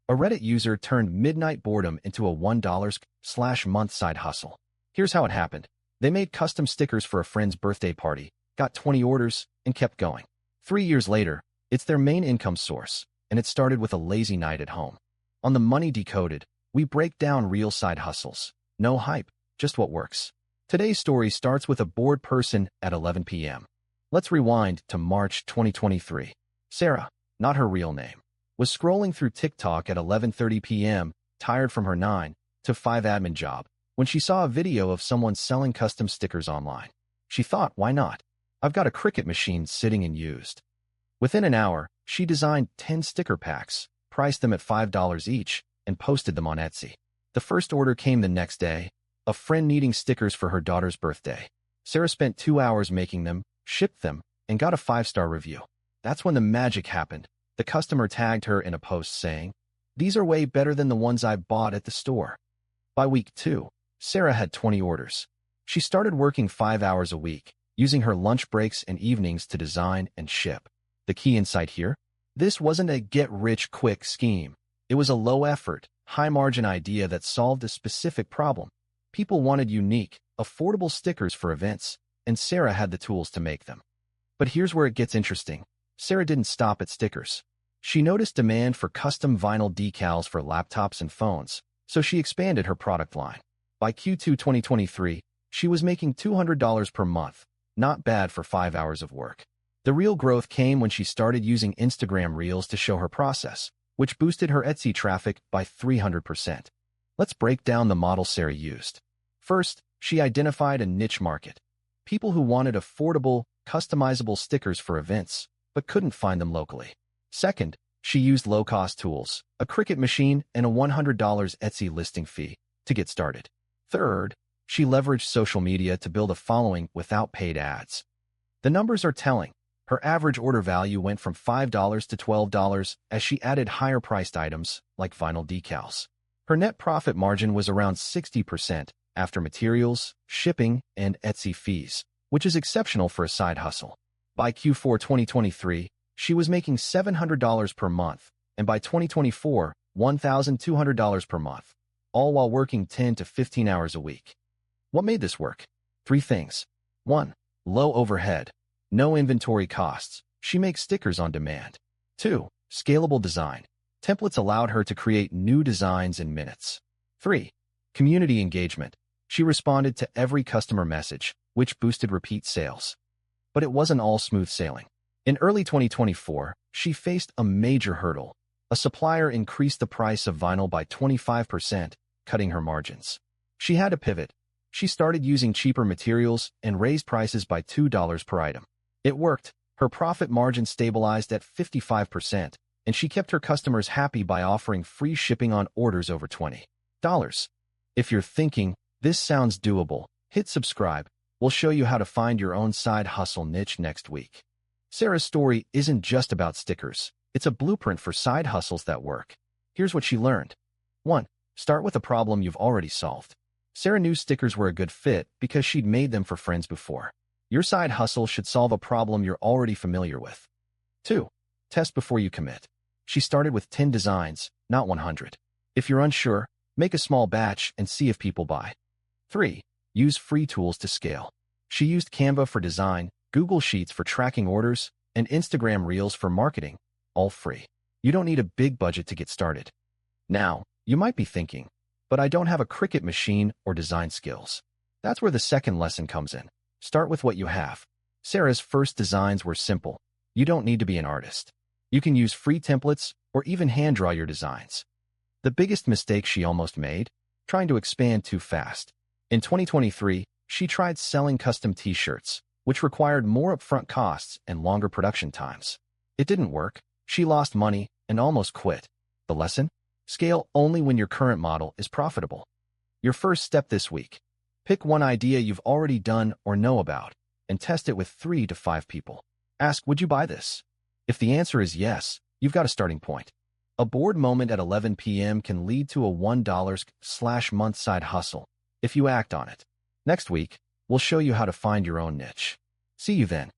A Reddit user turned midnight boredom into a $1/month side hustle. Here's how it happened. They made custom stickers for a friend's birthday party, got 20 orders, and kept going. 3 years later, it's their main income source, and it started with a lazy night at home. On the Money Decoded, we break down real side hustles. No hype, just what works. Today's story starts with a bored person at 11 p.m. Let's rewind to March 2023. Sarah, not her real name, was scrolling through TikTok at 11:30 p.m., tired from her 9 to 5 admin job, when she saw a video of someone selling custom stickers online. She thought, why not? I've got a Cricut machine sitting and used. Within an hour, she designed 10 sticker packs, priced them at $5 each, and posted them on Etsy. The first order came the next day, a friend needing stickers for her daughter's birthday. Sarah spent 2 hours making them, shipped them, and got a 5-star review. That's when the magic happened. The customer tagged her in a post saying, "These are way better than the ones I bought at the store." By week 2, Sarah had 20 orders. She started working 5 hours a week, using her lunch breaks and evenings to design and ship. The key insight here? This wasn't a get-rich-quick scheme. It was a low-effort, high-margin idea that solved a specific problem. People wanted unique, affordable stickers for events, and Sarah had the tools to make them. But here's where it gets interesting. Sarah didn't stop at stickers. She noticed demand for custom vinyl decals for laptops and phones, so she expanded her product line. By Q2 2023, she was making $200 per month, not bad for 5 hours of work. The real growth came when she started using Instagram Reels to show her process, which boosted her Etsy traffic by 300%. Let's break down the model Sarah used. First, she identified a niche market. People who wanted affordable, customizable stickers for events, but couldn't find them locally. Second, she used low-cost tools, a Cricut machine, and a $100 Etsy listing fee to get started. Third, she leveraged social media to build a following without paid ads. The numbers are telling. Her average order value went from $5 to $12 as she added higher-priced items like vinyl decals. Her net profit margin was around 60% after materials, shipping, and Etsy fees, which is exceptional for a side hustle. By Q4 2023, she was making $700 per month, and by 2024, $1,200 per month, all while working 10 to 15 hours a week. What made this work? 3 things. 1. Low overhead. No inventory costs. She makes stickers on demand. 2. Scalable design. Templates allowed her to create new designs in minutes. 3. Community engagement. She responded to every customer message, which boosted repeat sales. But it wasn't all smooth sailing. In early 2024, she faced a major hurdle. A supplier increased the price of vinyl by 25%, cutting her margins. She had to pivot. She started using cheaper materials and raised prices by $2 per item. It worked. Her profit margin stabilized at 55%, and she kept her customers happy by offering free shipping on orders over $20. If you're thinking, this sounds doable, hit subscribe. We'll show you how to find your own side hustle niche next week. Sarah's story isn't just about stickers. It's a blueprint for side hustles that work. Here's what she learned. 1. Start with a problem you've already solved. Sarah knew stickers were a good fit because she'd made them for friends before. Your side hustle should solve a problem you're already familiar with. 2. Test before you commit. She started with 10 designs, not 100. If you're unsure, make a small batch and see if people buy. 3. Use free tools to scale. She used Canva for design, Google Sheets for tracking orders, and Instagram Reels for marketing, all free. You don't need a big budget to get started. Now, you might be thinking, but I don't have a Cricut machine or design skills. That's where the second lesson comes in. Start with what you have. Sarah's first designs were simple. You don't need to be an artist. You can use free templates or even hand draw your designs. The biggest mistake she almost made? Trying to expand too fast. In 2023, she tried selling custom t-shirts, which required more upfront costs and longer production times. It didn't work. She lost money and almost quit. The lesson? Scale only when your current model is profitable. Your first step this week. Pick one idea you've already done or know about, and test it with 3 to 5 people. Ask, would you buy this? If the answer is yes, you've got a starting point. A bored moment at 11 p.m. can lead to a $1/month side hustle if you act on it. Next week, we'll show you how to find your own niche. See you then.